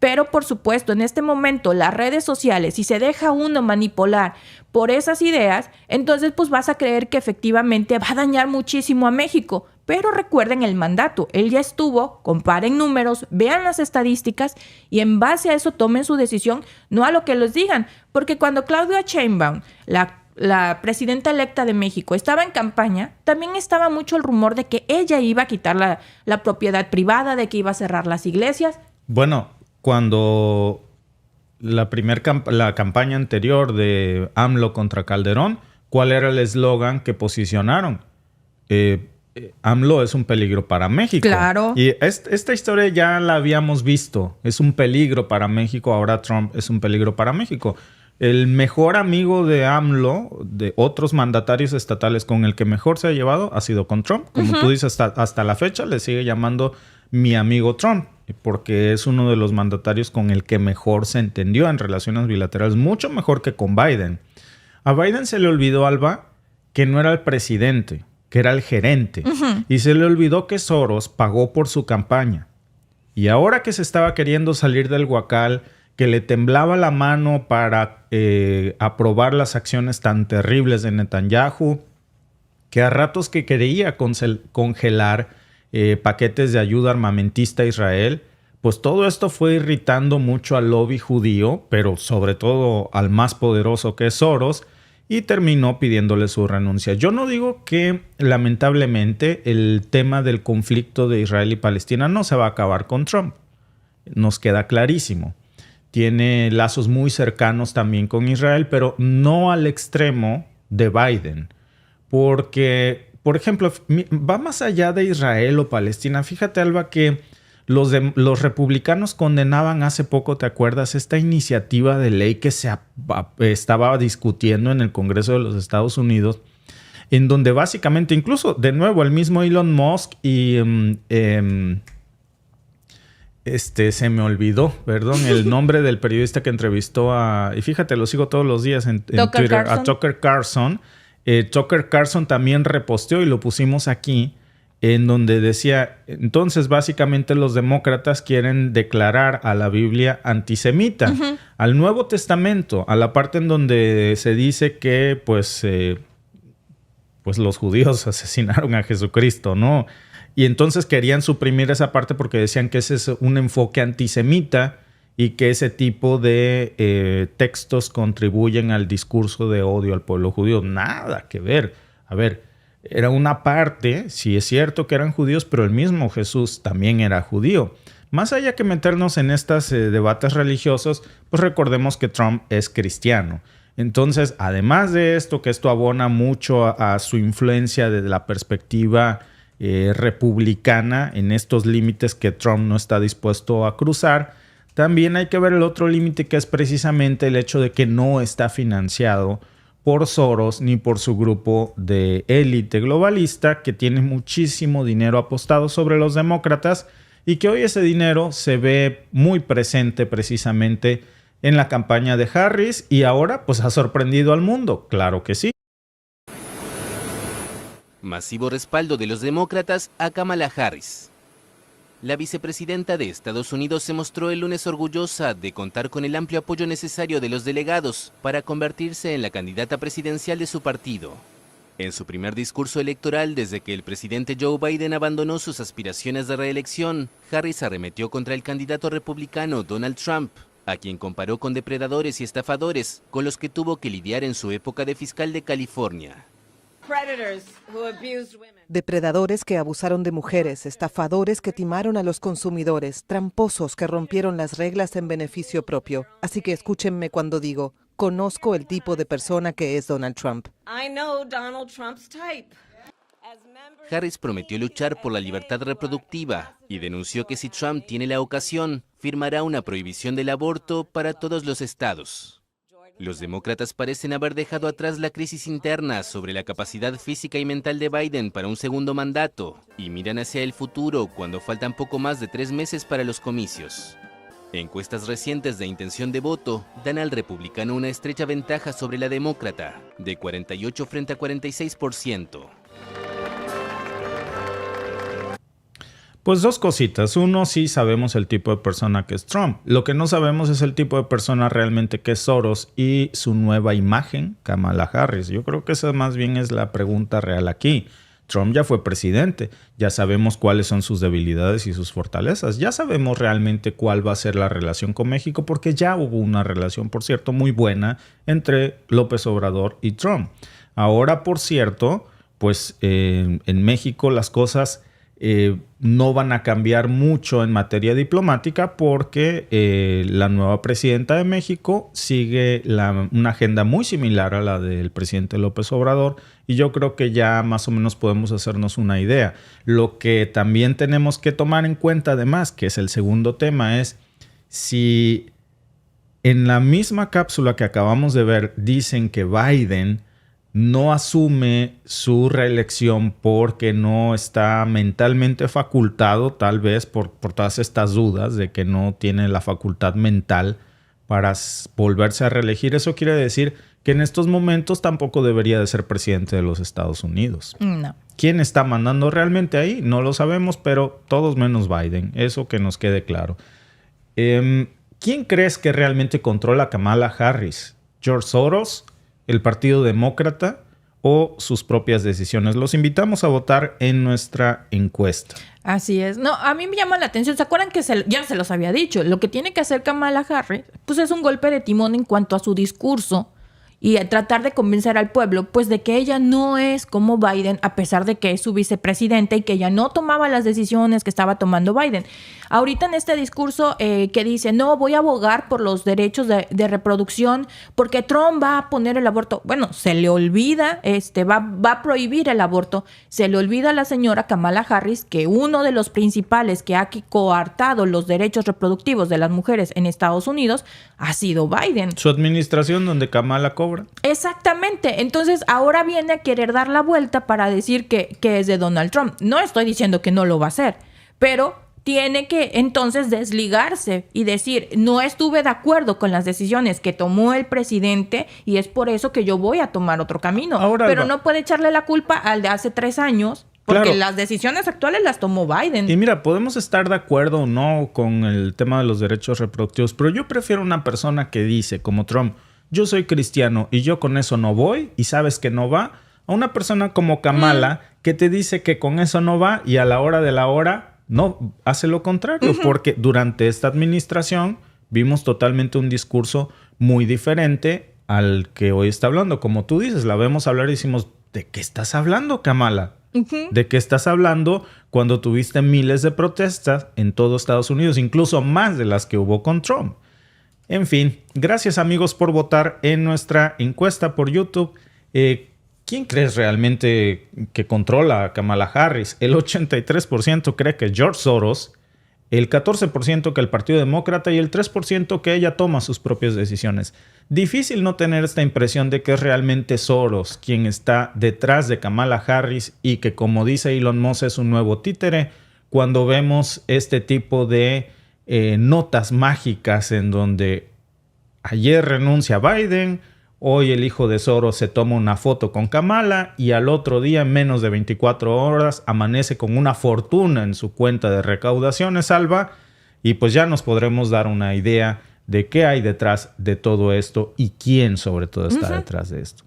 Pero, por supuesto, en este momento, las redes sociales, si se deja uno manipular por esas ideas, entonces pues vas a creer que efectivamente va a dañar muchísimo a México. Pero recuerden el mandato, él ya estuvo, comparen números, vean las estadísticas y en base a eso tomen su decisión, no a lo que les digan. Porque cuando Claudia Sheinbaum, la presidenta electa de México, estaba en campaña, también estaba mucho el rumor de que ella iba a quitar la propiedad privada, de que iba a cerrar las iglesias. Bueno, cuando la campaña anterior de AMLO contra Calderón, ¿cuál era el eslogan que posicionaron? AMLO es un peligro para México. Claro. Y esta historia ya la habíamos visto. Es un peligro para México. Ahora Trump es un peligro para México. El mejor amigo de AMLO, de otros mandatarios estatales con el que mejor se ha llevado, ha sido con Trump. Como tú dices, hasta la fecha le sigue llamando mi amigo Trump, porque es uno de los mandatarios con el que mejor se entendió en relaciones bilaterales, mucho mejor que con Biden. A Biden se le olvidó, Alba, que no era el presidente, que era el gerente. Y se le olvidó que Soros pagó por su campaña. Y ahora que se estaba queriendo salir del huacal, que le temblaba la mano para aprobar las acciones tan terribles de Netanyahu, que a ratos que quería congelar paquetes de ayuda armamentista a Israel. Pues todo esto fue irritando mucho al lobby judío, pero sobre todo al más poderoso que es Soros, y terminó pidiéndole su renuncia. Yo no digo que lamentablemente el tema del conflicto de Israel y Palestina no se va a acabar con Trump. Nos queda clarísimo. Tiene lazos muy cercanos también con Israel, pero no al extremo de Biden. Porque, por ejemplo, va más allá de Israel o Palestina. Fíjate, Alba, que los republicanos condenaban hace poco, ¿te acuerdas? Esta iniciativa de ley que se estaba discutiendo en el Congreso de los Estados Unidos, en donde básicamente, incluso, de nuevo, el mismo Elon Musk y... se me olvidó, perdón, el nombre del periodista que entrevistó y fíjate, lo sigo todos los días en Twitter, Carson. a Tucker Carlson. Tucker Carlson también reposteó y lo pusimos aquí, en donde decía, entonces básicamente los demócratas quieren declarar a la Biblia antisemita, al Nuevo Testamento, a la parte en donde se dice que pues los judíos asesinaron a Jesucristo, ¿no? Y entonces querían suprimir esa parte porque decían que ese es un enfoque antisemita y que ese tipo de textos contribuyen al discurso de odio al pueblo judío. Nada que ver. A ver, era una parte, sí es cierto que eran judíos, pero el mismo Jesús también era judío. Más allá que meternos en estos debates religiosos, pues recordemos que Trump es cristiano. Entonces, además de esto, que esto abona mucho a su influencia desde la perspectiva republicana en estos límites que Trump no está dispuesto a cruzar, también hay que ver el otro límite, que es precisamente el hecho de que no está financiado por Soros ni por su grupo de élite globalista que tiene muchísimo dinero apostado sobre los demócratas y que hoy ese dinero se ve muy presente precisamente en la campaña de Harris y ahora pues ha sorprendido al mundo. Claro que sí. Masivo respaldo de los demócratas a Kamala Harris. La vicepresidenta de Estados Unidos se mostró el lunes orgullosa de contar con el amplio apoyo necesario de los delegados para convertirse en la candidata presidencial de su partido. En su primer discurso electoral desde que el presidente Joe Biden abandonó sus aspiraciones de reelección, Harris arremetió contra el candidato republicano Donald Trump, a quien comparó con depredadores y estafadores con los que tuvo que lidiar en su época de fiscal de California. Depredadores que abusaron de mujeres, estafadores que timaron a los consumidores, tramposos que rompieron las reglas en beneficio propio. Así que escúchenme cuando digo, conozco el tipo de persona que es Donald Trump. Harris prometió luchar por la libertad reproductiva y denunció que si Trump tiene la ocasión, firmará una prohibición del aborto para todos los estados. Los demócratas parecen haber dejado atrás la crisis interna sobre la capacidad física y mental de Biden para un segundo mandato y miran hacia el futuro cuando faltan poco más de 3 meses para los comicios. Encuestas recientes de intención de voto dan al republicano una estrecha ventaja sobre la demócrata, de 48 frente a 46%. Pues dos cositas. Uno, sí sabemos el tipo de persona que es Trump. Lo que no sabemos es el tipo de persona realmente que es Soros y su nueva imagen, Kamala Harris. Yo creo que esa más bien es la pregunta real aquí. Trump ya fue presidente. Ya sabemos cuáles son sus debilidades y sus fortalezas. Ya sabemos realmente cuál va a ser la relación con México porque ya hubo una relación, por cierto, muy buena entre López Obrador y Trump. Ahora, por cierto, pues en México las cosas no van a cambiar mucho en materia diplomática porque la nueva presidenta de México sigue una agenda muy similar a la del presidente López Obrador y yo creo que ya más o menos podemos hacernos una idea. Lo que también tenemos que tomar en cuenta además, que es el segundo tema, es si en la misma cápsula que acabamos de ver dicen que Biden no asume su reelección porque no está mentalmente facultado, tal vez por todas estas dudas de que no tiene la facultad mental para volverse a reelegir. Eso quiere decir que en estos momentos tampoco debería de ser presidente de los Estados Unidos. No. ¿Quién está mandando realmente ahí? No lo sabemos, pero todos menos Biden. Eso que nos quede claro. ¿Quién crees que realmente controla a Kamala Harris? ¿George Soros? ¿El Partido Demócrata o sus propias decisiones. Los invitamos a votar en nuestra encuesta. Así es. No, a mí me llama la atención. ¿Se acuerdan que ya se los había dicho? Lo que tiene que hacer Kamala Harris, pues es un golpe de timón en cuanto a su discurso y a tratar de convencer al pueblo, pues de que ella no es como Biden, a pesar de que es su vicepresidenta y que ella no tomaba las decisiones que estaba tomando Biden. Ahorita en este discurso que dice, no, voy a abogar por los derechos de reproducción porque Trump va a poner el aborto. Bueno, se le olvida, va a prohibir el aborto. Se le olvida a la señora Kamala Harris que uno de los principales que ha coartado los derechos reproductivos de las mujeres en Estados Unidos ha sido Biden. Su administración donde Kamala cobra. Exactamente. Entonces ahora viene a querer dar la vuelta para decir que es de Donald Trump. No estoy diciendo que no lo va a hacer, pero tiene que entonces desligarse y decir, no estuve de acuerdo con las decisiones que tomó el presidente y es por eso que yo voy a tomar otro camino. Ahora, pero no puede echarle la culpa al de hace 3 años, porque claro, las decisiones actuales las tomó Biden. Y mira, podemos estar de acuerdo o no con el tema de los derechos reproductivos, pero yo prefiero una persona que dice, como Trump, yo soy cristiano y yo con eso no voy y sabes que no va, a una persona como Kamala que te dice que con eso no va y a la hora de la hora no, hace lo contrario, porque durante esta administración vimos totalmente un discurso muy diferente al que hoy está hablando. Como tú dices, la vemos hablar y decimos, ¿de qué estás hablando, Kamala? ¿De qué estás hablando cuando tuviste miles de protestas en todo Estados Unidos, incluso más de las que hubo con Trump? En fin, gracias amigos por votar en nuestra encuesta por YouTube. ¿Quién crees realmente que controla a Kamala Harris? El 83% cree que George Soros, el 14% que el Partido Demócrata y el 3% que ella toma sus propias decisiones. Difícil no tener esta impresión de que es realmente Soros quien está detrás de Kamala Harris y que, como dice Elon Musk, es un nuevo títere cuando vemos este tipo de notas mágicas en donde ayer renuncia Biden, hoy el hijo de Soros se toma una foto con Kamala y al otro día, en menos de 24 horas, amanece con una fortuna en su cuenta de recaudaciones, Alba, y pues ya nos podremos dar una idea de qué hay detrás de todo esto y quién sobre todo está detrás de esto.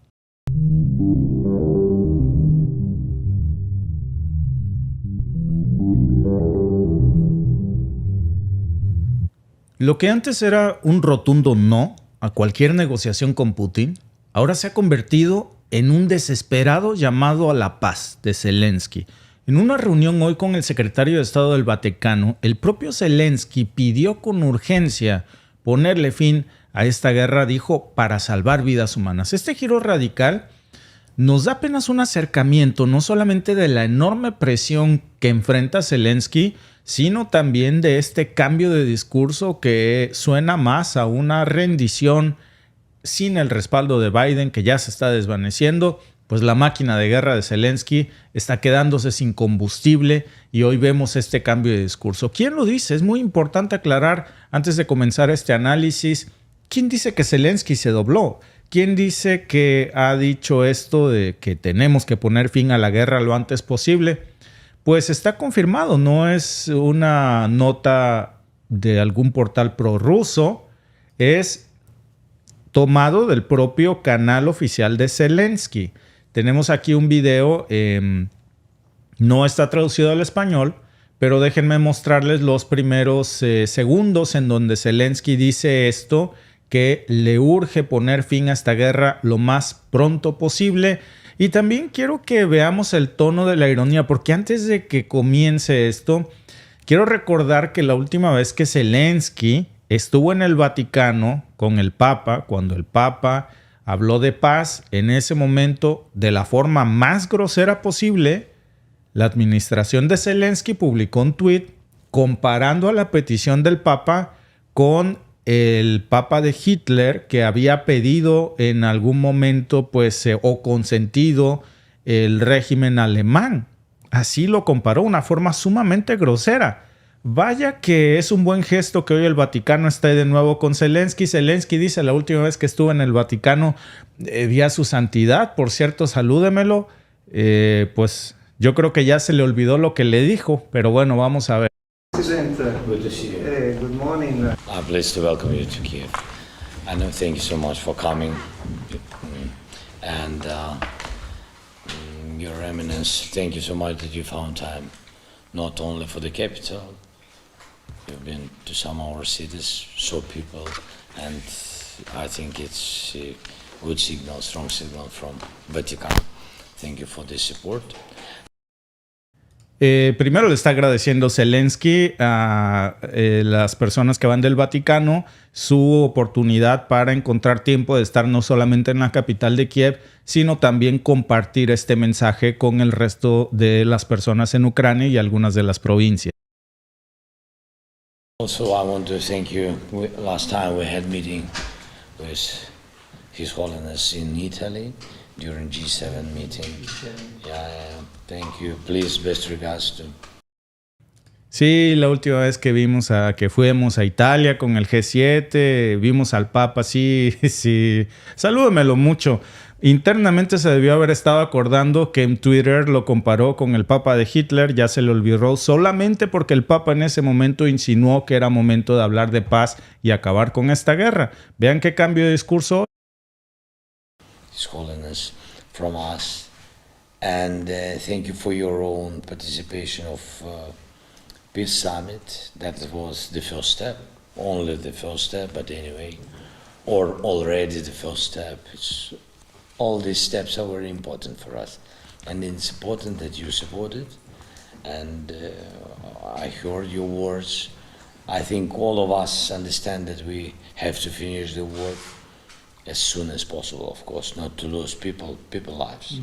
Lo que antes era un rotundo no a cualquier negociación con Putin, ahora se ha convertido en un desesperado llamado a la paz de Zelensky. En una reunión hoy con el secretario de Estado del Vaticano, el propio Zelensky pidió con urgencia ponerle fin a esta guerra, dijo, para salvar vidas humanas. Este giro radical nos da apenas un acercamiento no solamente de la enorme presión que enfrenta Zelensky, sino también de este cambio de discurso que suena más a una rendición sin el respaldo de Biden, que ya se está desvaneciendo. Pues la máquina de guerra de Zelensky está quedándose sin combustible y hoy vemos este cambio de discurso. ¿Quién lo dice? Es muy importante aclarar antes de comenzar este análisis. ¿Quién dice que Zelensky se dobló? ¿Quién dice que ha dicho esto de que tenemos que poner fin a la guerra lo antes posible? Pues está confirmado, no es una nota de algún portal prorruso, es tomado del propio canal oficial de Zelensky. Tenemos aquí un video, no está traducido al español, pero déjenme mostrarles los primeros segundos en donde Zelensky dice esto, que le urge poner fin a esta guerra lo más pronto posible. Y también quiero que veamos el tono de la ironía, porque antes de que comience esto, quiero recordar que la última vez que Zelensky estuvo en el Vaticano con el Papa, cuando el Papa habló de paz, en ese momento, de la forma más grosera posible, la administración de Zelensky publicó un tuit comparando a la petición del Papa con el Papa de Hitler, que había pedido en algún momento o consentido el régimen alemán. Así lo comparó, una forma sumamente grosera. Vaya que es un buen gesto que hoy el Vaticano esté de nuevo con Zelensky. Zelensky dice, la última vez que estuve en el Vaticano vi a su santidad, por cierto, salúdemelo. Pues yo creo que ya se le olvidó lo que le dijo, pero bueno, vamos a ver. Good to see you. Good morning. I'm pleased to welcome you to Kiev. And thank you so much for coming. And Your Eminence, thank you so much that you found time, not only for the capital. You've been to some of our cities, saw people, and I think it's a good signal, strong signal from Vatican. Thank you for the support. Primero le está agradeciendo Zelensky a las personas que van del Vaticano su oportunidad para encontrar tiempo de estar no solamente en la capital de Kiev, sino también compartir este mensaje con el resto de las personas en Ucrania y algunas de las provincias. Also, I want to thank you. Last time we had meeting with His Holiness in Italy during G7 meeting. Yeah, thank you. Please, best regards to. Sí, la última vez que fuimos a Italia con el G7, vimos al Papa, sí. Salúdemelo mucho. Internamente se debió haber estado acordando que en Twitter lo comparó con el Papa de Hitler, ya se le olvidó solamente porque el Papa en ese momento insinuó que era momento de hablar de paz y acabar con esta guerra. Vean qué cambio de discurso. His Holiness from us, and thank you for your own participation of Peace Summit. That was the first step, only the first step, but anyway, or already the first step. All these steps are very important for us, and it's important that you support it. And I heard your words. I think all of us understand that we have to finish the work as soon as possible, of course, not to lose people lives.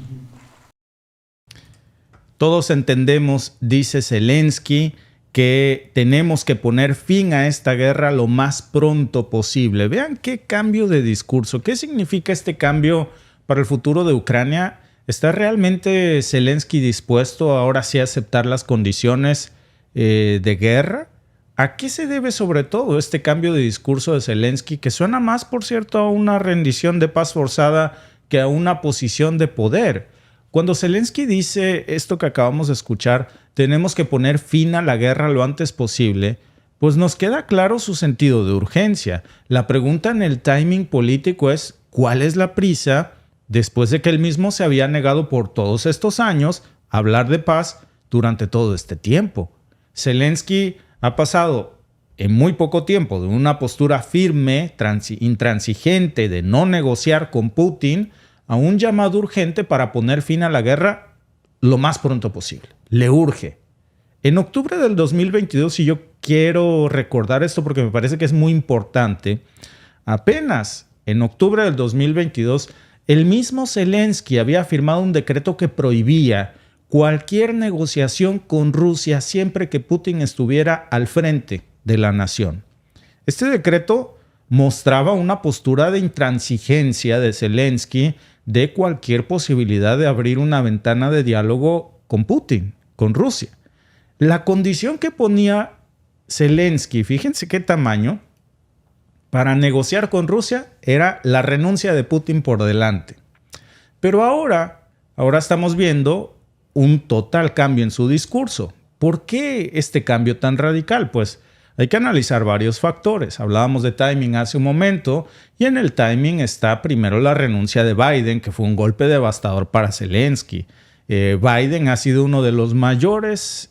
Todos entendemos, dice Zelensky, que tenemos que poner fin a esta guerra lo más pronto posible. Vean qué cambio de discurso. ¿Qué significa este cambio para el futuro de Ucrania? ¿Está realmente Zelensky dispuesto ahora sí a aceptar las condiciones de guerra? ¿A qué se debe sobre todo este cambio de discurso de Zelensky, que suena más, por cierto, a una rendición de paz forzada que a una posición de poder? Cuando Zelensky dice esto que acabamos de escuchar, tenemos que poner fin a la guerra lo antes posible, pues nos queda claro su sentido de urgencia. La pregunta en el timing político es, ¿cuál es la prisa después de que él mismo se había negado por todos estos años a hablar de paz durante todo este tiempo? Zelensky ha pasado en muy poco tiempo de una postura firme, intransigente de no negociar con Putin a un llamado urgente para poner fin a la guerra lo más pronto posible. Le urge. En octubre del 2022, y yo quiero recordar esto porque me parece que es muy importante, apenas en octubre del 2022, el mismo Zelensky había firmado un decreto que prohibía cualquier negociación con Rusia siempre que Putin estuviera al frente de la nación. Este decreto mostraba una postura de intransigencia de Zelensky de cualquier posibilidad de abrir una ventana de diálogo con Putin, con Rusia. La condición que ponía Zelensky, fíjense qué tamaño, para negociar con Rusia era la renuncia de Putin por delante. Pero ahora estamos viendo un total cambio en su discurso. ¿Por qué este cambio tan radical? Pues hay que analizar varios factores. Hablábamos de timing hace un momento y en el timing está primero la renuncia de Biden, que fue un golpe devastador para Zelensky. Biden ha sido uno de los mayores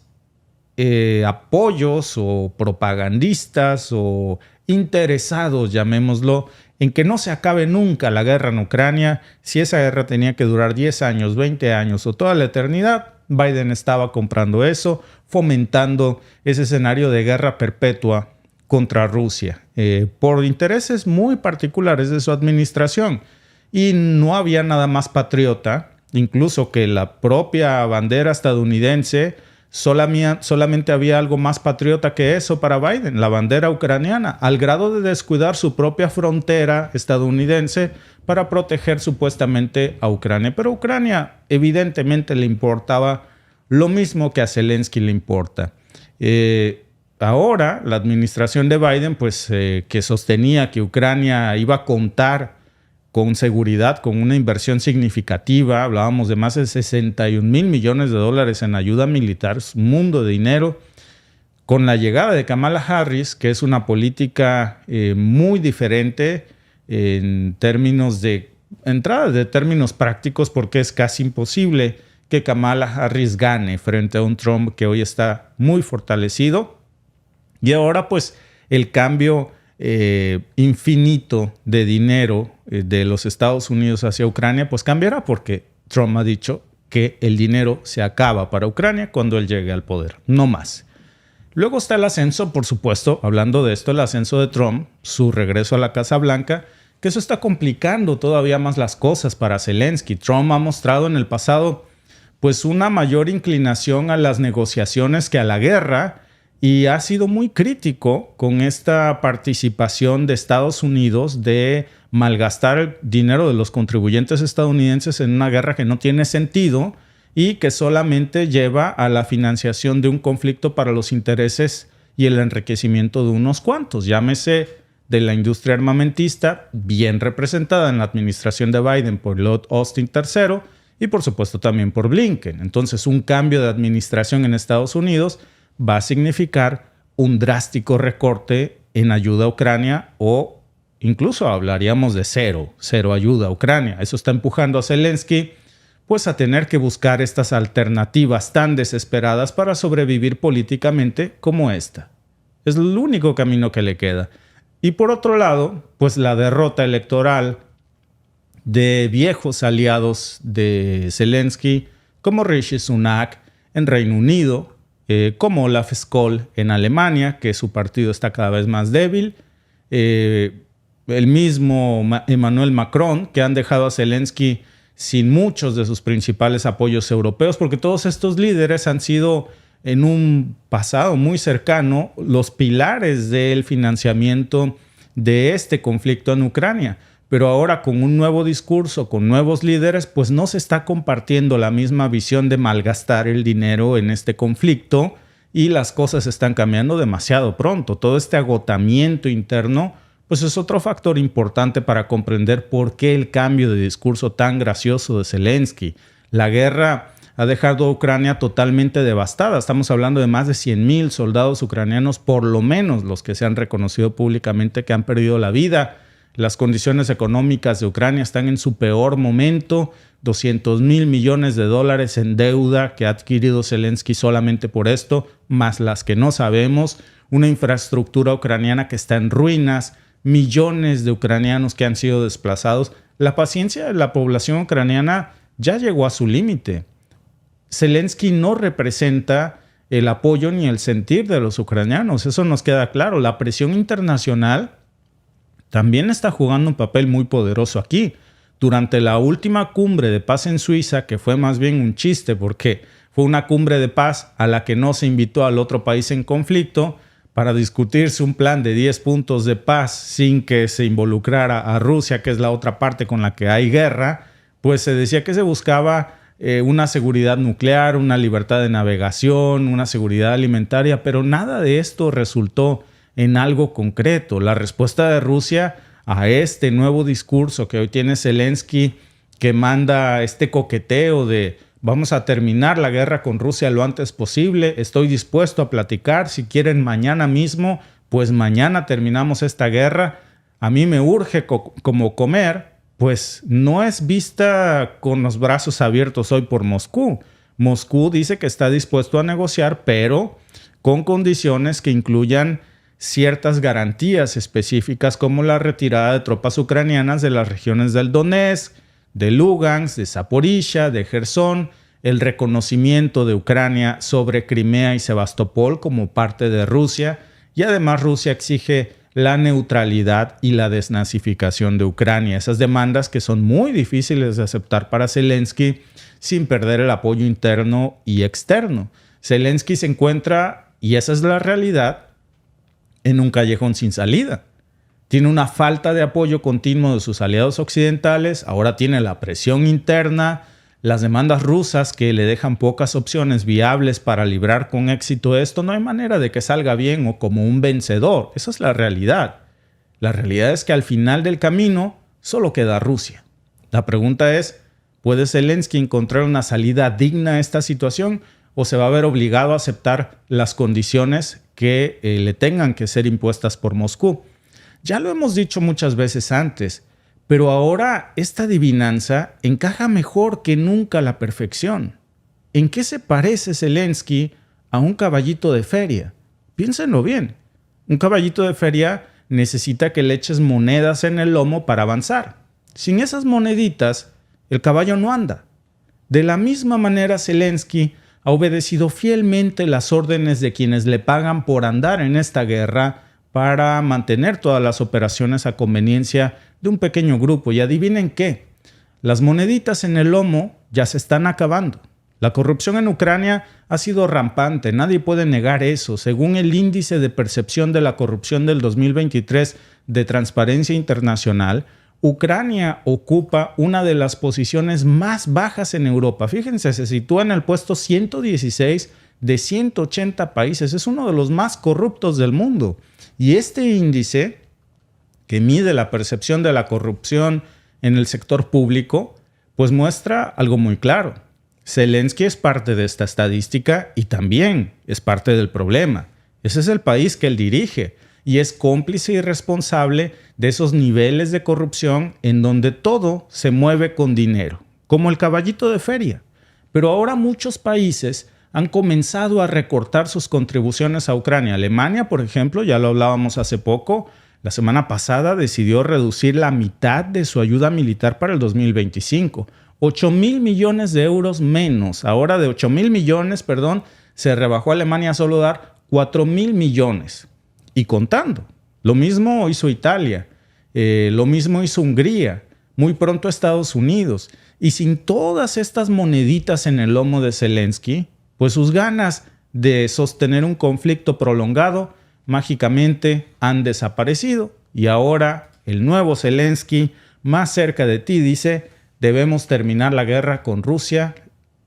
apoyos o propagandistas o interesados, llamémoslo, en que no se acabe nunca la guerra en Ucrania. Si esa guerra tenía que durar 10 años, 20 años o toda la eternidad, Biden estaba comprando eso, fomentando ese escenario de guerra perpetua contra Rusia, por intereses muy particulares de su administración. Y no había nada más patriota, incluso que la propia bandera estadounidense. Solamente había algo más patriota que eso para Biden, la bandera ucraniana, al grado de descuidar su propia frontera estadounidense para proteger supuestamente a Ucrania. Pero a Ucrania evidentemente le importaba lo mismo que a Zelensky le importa. Ahora la administración de Biden, pues que sostenía que Ucrania iba a contar con seguridad, con una inversión significativa. Hablábamos de más de 61 mil millones de dólares en ayuda militar, un mundo de dinero. Con la llegada de Kamala Harris, que es una política muy diferente en términos de entrada, de términos prácticos, porque es casi imposible que que Kamala Harris gane frente a un Trump que hoy está muy fortalecido. Y ahora pues el cambio infinito de dinero de los Estados Unidos hacia Ucrania pues cambiará, porque Trump ha dicho que el dinero se acaba para Ucrania cuando él llegue al poder, no más. Luego está el ascenso, por supuesto, hablando de esto, el ascenso de Trump, su regreso a la Casa Blanca, que eso está complicando todavía más las cosas para Zelensky. Trump ha mostrado en el pasado pues una mayor inclinación a las negociaciones que a la guerra, y ha sido muy crítico con esta participación de Estados Unidos de malgastar el dinero de los contribuyentes estadounidenses en una guerra que no tiene sentido y que solamente lleva a la financiación de un conflicto para los intereses y el enriquecimiento de unos cuantos. Llámese de la industria armamentista, bien representada en la administración de Biden por Lloyd Austin III y por supuesto también por Blinken. Entonces, un cambio de administración en Estados Unidos va a significar un drástico recorte en ayuda a Ucrania, o incluso hablaríamos de cero ayuda a Ucrania. Eso está empujando a Zelensky pues a tener que buscar estas alternativas tan desesperadas para sobrevivir políticamente como esta. Es el único camino que le queda. Y por otro lado, pues la derrota electoral de viejos aliados de Zelensky, como Rishi Sunak en Reino Unido, como Olaf Scholz en Alemania, que su partido está cada vez más débil, el mismo Emmanuel Macron, que han dejado a Zelensky sin muchos de sus principales apoyos europeos, porque todos estos líderes han sido en un pasado muy cercano los pilares del financiamiento de este conflicto en Ucrania. Pero ahora, con un nuevo discurso, con nuevos líderes, pues no se está compartiendo la misma visión de malgastar el dinero en este conflicto, y las cosas están cambiando demasiado pronto. Todo este agotamiento interno pues es otro factor importante para comprender por qué el cambio de discurso tan gracioso de Zelensky. La guerra ha dejado a Ucrania totalmente devastada. Estamos hablando de más de 100,000 soldados ucranianos, por lo menos los que se han reconocido públicamente, que han perdido la vida. Las condiciones económicas de Ucrania están en su peor momento. 200,000 millones de dólares en deuda que ha adquirido Zelensky solamente por esto, más las que no sabemos. Una infraestructura ucraniana que está en ruinas, millones de ucranianos que han sido desplazados. La paciencia de la población ucraniana ya llegó a su límite. Zelensky no representa el apoyo ni el sentir de los ucranianos, eso nos queda claro. La presión internacional también está jugando un papel muy poderoso aquí. Durante la última cumbre de paz en Suiza, que fue más bien un chiste porque fue una cumbre de paz a la que no se invitó al otro país en conflicto para discutirse un plan de 10 puntos de paz sin que se involucrara a Rusia, que es la otra parte con la que hay guerra, pues se decía que se buscaba una seguridad nuclear, una libertad de navegación, una seguridad alimentaria, pero nada de esto resultó en algo concreto. La respuesta de Rusia a este nuevo discurso que hoy tiene Zelensky, que manda este coqueteo de vamos a terminar la guerra con Rusia lo antes posible, estoy dispuesto a platicar, si quieren mañana mismo, pues mañana terminamos esta guerra, a mí me urge como comer, pues no es vista con los brazos abiertos hoy por Moscú. Moscú dice que está dispuesto a negociar, pero con condiciones que incluyan ciertas garantías específicas, como la retirada de tropas ucranianas de las regiones del Donetsk, de Lugansk, de Zaporizhia, de Jersón, el reconocimiento de Ucrania sobre Crimea y Sebastopol como parte de Rusia, y además Rusia exige la neutralidad y la desnazificación de Ucrania. Esas demandas que son muy difíciles de aceptar para Zelensky sin perder el apoyo interno y externo. Zelensky se encuentra, y esa es la realidad, en un callejón sin salida. Tiene una falta de apoyo continuo de sus aliados occidentales, ahora tiene la presión interna, las demandas rusas que le dejan pocas opciones viables para librar con éxito esto. No hay manera de que salga bien o como un vencedor. Esa es la realidad. La realidad es que al final del camino solo queda Rusia. La pregunta es, ¿puede Zelensky encontrar una salida digna a esta situación o se va a ver obligado a aceptar las condiciones que le tengan que ser impuestas por Moscú? Ya lo hemos dicho muchas veces antes, pero ahora esta adivinanza encaja mejor que nunca a la perfección. ¿en qué se parece Zelensky a un caballito de feria? Piénsenlo bien. Un caballito de feria necesita que le eches monedas en el lomo para avanzar. Sin esas moneditas, el caballo no anda. De la misma manera, Zelensky ha obedecido fielmente las órdenes de quienes le pagan por andar en esta guerra para mantener todas las operaciones a conveniencia de un pequeño grupo. Y adivinen qué, las moneditas en el lomo ya se están acabando. La corrupción en Ucrania ha sido rampante, nadie puede negar eso. Según el índice de percepción de la corrupción del 2023 de Transparencia Internacional, Ucrania ocupa una de las posiciones más bajas en Europa. Fíjense, se sitúa en el puesto 116 de 180 países. Es uno de los más corruptos del mundo. Y este índice, que mide la percepción de la corrupción en el sector público, pues muestra algo muy claro. Zelensky es parte de esta estadística y también es parte del problema. Ese es el país que él dirige y es cómplice y responsable de esos niveles de corrupción en donde todo se mueve con dinero, como el caballito de feria. Pero ahora muchos países han comenzado a recortar sus contribuciones a Ucrania. Alemania, por ejemplo, ya lo hablábamos hace poco, la semana pasada decidió reducir la mitad de su ayuda militar para el 2025. 8,000 millones de euros menos. Ahora de 8,000 millones, se rebajó Alemania a solo dar 4,000 millones. Y contando. Lo mismo hizo Italia. Lo mismo hizo Hungría. Muy pronto Estados Unidos. Y sin todas estas moneditas en el lomo de Zelensky, pues sus ganas de sostener un conflicto prolongado mágicamente han desaparecido. Y ahora el nuevo Zelensky, más cerca de ti, dice: debemos terminar la guerra con Rusia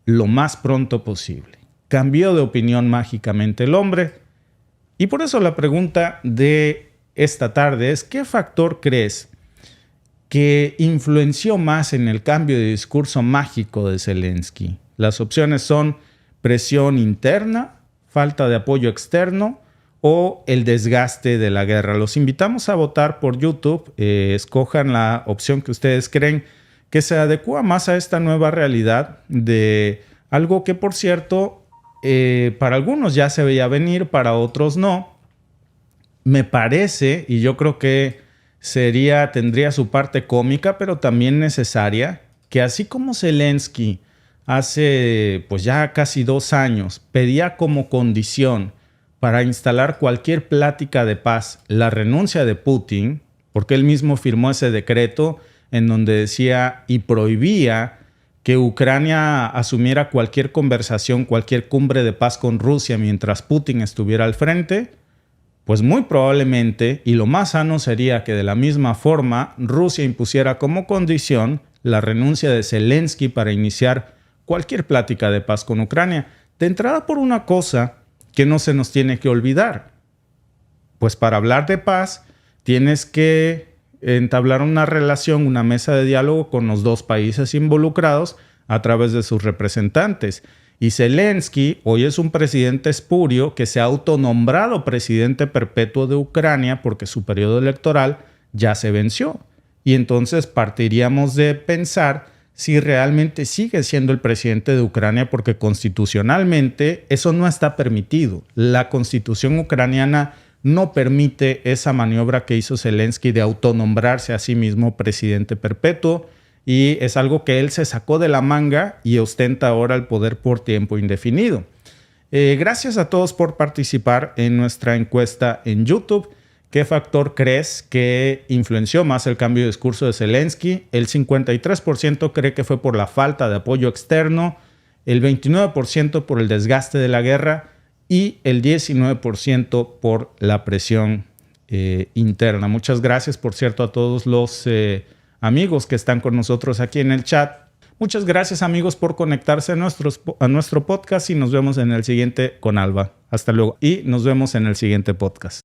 lo más pronto posible. Cambió de opinión mágicamente el hombre. Y por eso la pregunta de esta tarde es: ¿qué factor crees que influenció más en el cambio de discurso mágico de Zelensky? Las opciones son presión interna, falta de apoyo externo o el desgaste de la guerra. Los invitamos a votar por YouTube. Escojan la opción que ustedes creen que se adecua más a esta nueva realidad de algo que, por cierto, para algunos ya se veía venir, para otros no. Me parece, y yo creo que tendría su parte cómica, pero también necesaria, que así como Zelensky hace pues ya casi 2 años pedía como condición para instalar cualquier plática de paz la renuncia de Putin, porque él mismo firmó ese decreto en donde decía y prohibía que Ucrania asumiera cualquier conversación, cualquier cumbre de paz con Rusia mientras Putin estuviera al frente, pues muy probablemente, y lo más sano sería que de la misma forma Rusia impusiera como condición la renuncia de Zelensky para iniciar cualquier plática de paz con Ucrania. De entrada, por una cosa que no se nos tiene que olvidar, pues para hablar de paz tienes que entablar una relación, una mesa de diálogo con los dos países involucrados a través de sus representantes. Y Zelensky hoy es un presidente espurio que se ha autonombrado presidente perpetuo de Ucrania porque su periodo electoral ya se venció. Y entonces partiríamos de pensar si realmente sigue siendo el presidente de Ucrania, porque constitucionalmente eso no está permitido. La constitución ucraniana no permite esa maniobra que hizo Zelensky de autonombrarse a sí mismo presidente perpetuo, y es algo que él se sacó de la manga y ostenta ahora el poder por tiempo indefinido. Gracias a todos por participar en nuestra encuesta en YouTube. ¿Qué factor crees que influenció más el cambio de discurso de Zelensky? El 53% cree que fue por la falta de apoyo externo, el 29% por el desgaste de la guerra y el 19% por la presión interna. Muchas gracias, por cierto, a todos los amigos que están con nosotros aquí en el chat. Muchas gracias, amigos, por conectarse a nuestro podcast, y nos vemos en el siguiente con Alba. Hasta luego y nos vemos en el siguiente podcast.